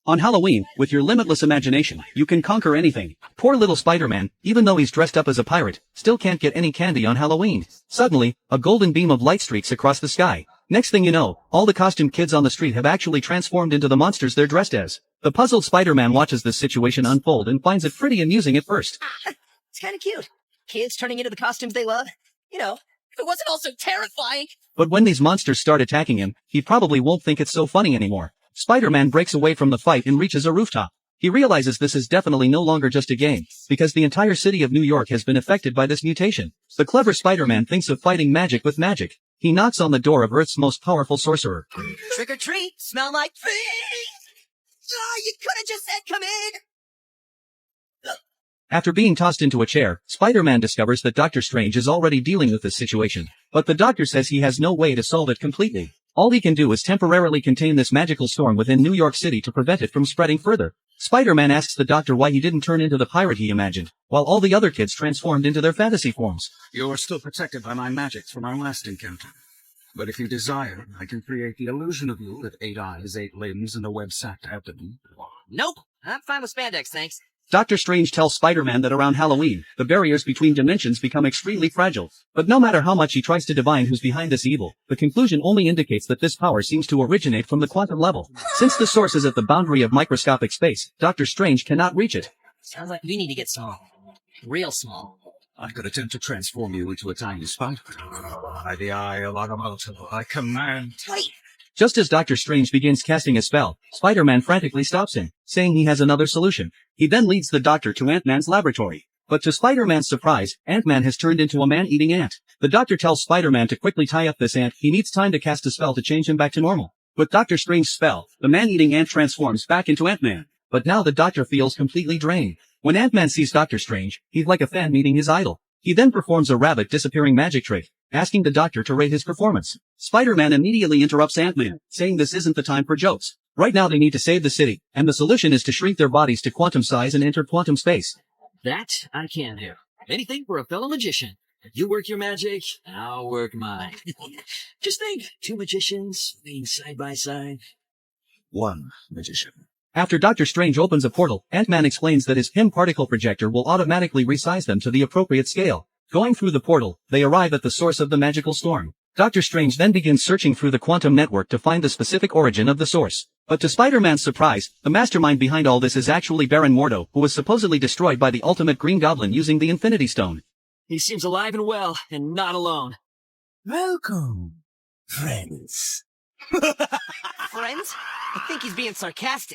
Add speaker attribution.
Speaker 1: On Halloween, with your limitless imagination, you can conquer anything. Poor little Spider-Man, even though he's dressed up as a pirate, still can't get any candy on Halloween. Suddenly, a golden beam of light streaks across the sky. Next thing you know, all the costumed kids on the street have actually transformed into the monsters they're dressed as. The puzzled Spider-Man watches this situation unfold and finds it pretty amusing at first.
Speaker 2: It's kind of cute. Kids turning into the costumes they love. You know, if it wasn't all so terrifying.
Speaker 1: But when these monsters start attacking him, he probably won't think it's so funny anymore. Spider-Man breaks away from the fight and reaches a rooftop. He realizes this is definitely no longer just a game, because the entire city of New York has been affected by this mutation. The clever Spider-Man thinks of fighting magic with magic. He knocks on the door of Earth's most powerful sorcerer.
Speaker 2: Trick or treat, smell like fish. You could have just said come in.
Speaker 1: After being tossed into a chair, Spider-Man discovers that Doctor Strange is already dealing with this situation. But the doctor says he has no way to solve it completely. All he can do is temporarily contain this magical storm within New York City to prevent it from spreading further. Spider-Man asks the doctor why he didn't turn into the pirate he imagined, while all the other kids transformed into their fantasy forms.
Speaker 3: You're still protected by my magic from our last encounter. But if you desire, I can create the illusion of you with 8 eyes, 8 limbs, and a web-sacked abdomen.
Speaker 2: Nope, I'm fine with spandex, thanks.
Speaker 1: Doctor Strange tells Spider-Man that around Halloween, the barriers between dimensions become extremely fragile. But no matter how much he tries to divine who's behind this evil, the conclusion only indicates that this power seems to originate from the quantum level. Since the source is at the boundary of microscopic space, Doctor Strange cannot reach it.
Speaker 2: Sounds like we need to get small. Real small.
Speaker 3: I could attempt to transform you into a tiny spider. By the eye of Agamotto, I command.
Speaker 2: Wait!
Speaker 1: Just as Doctor Strange begins casting a spell, Spider-Man frantically stops him, saying he has another solution. He then leads the doctor to Ant-Man's laboratory. But to Spider-Man's surprise, Ant-Man has turned into a man-eating ant. The doctor tells Spider-Man to quickly tie up this ant. He needs time to cast a spell to change him back to normal. With Doctor Strange's spell, the man-eating ant transforms back into Ant-Man. But now the doctor feels completely drained. When Ant-Man sees Doctor Strange, he's like a fan meeting his idol. He then performs a rabbit disappearing magic trick, asking the doctor to rate his performance. Spider-Man immediately interrupts Ant-Man, saying this isn't the time for jokes. Right now they need to save the city, and the solution is to shrink their bodies to quantum size and enter quantum space.
Speaker 4: That I can do. Anything for a fellow magician. You work your magic, I'll work mine. Just think, 2 magicians being side by side.
Speaker 3: 1 magician.
Speaker 1: After Doctor Strange opens a portal, Ant-Man explains that his PIM particle projector will automatically resize them to the appropriate scale. Going through the portal, they arrive at the source of the magical storm. Doctor Strange then begins searching through the quantum network to find the specific origin of the source. But to Spider-Man's surprise, the mastermind behind all this is actually Baron Mordo, who was supposedly destroyed by the ultimate Green Goblin using the Infinity Stone.
Speaker 4: He seems alive and well, and not alone.
Speaker 5: Welcome, friends.
Speaker 2: Friends? I think he's being sarcastic.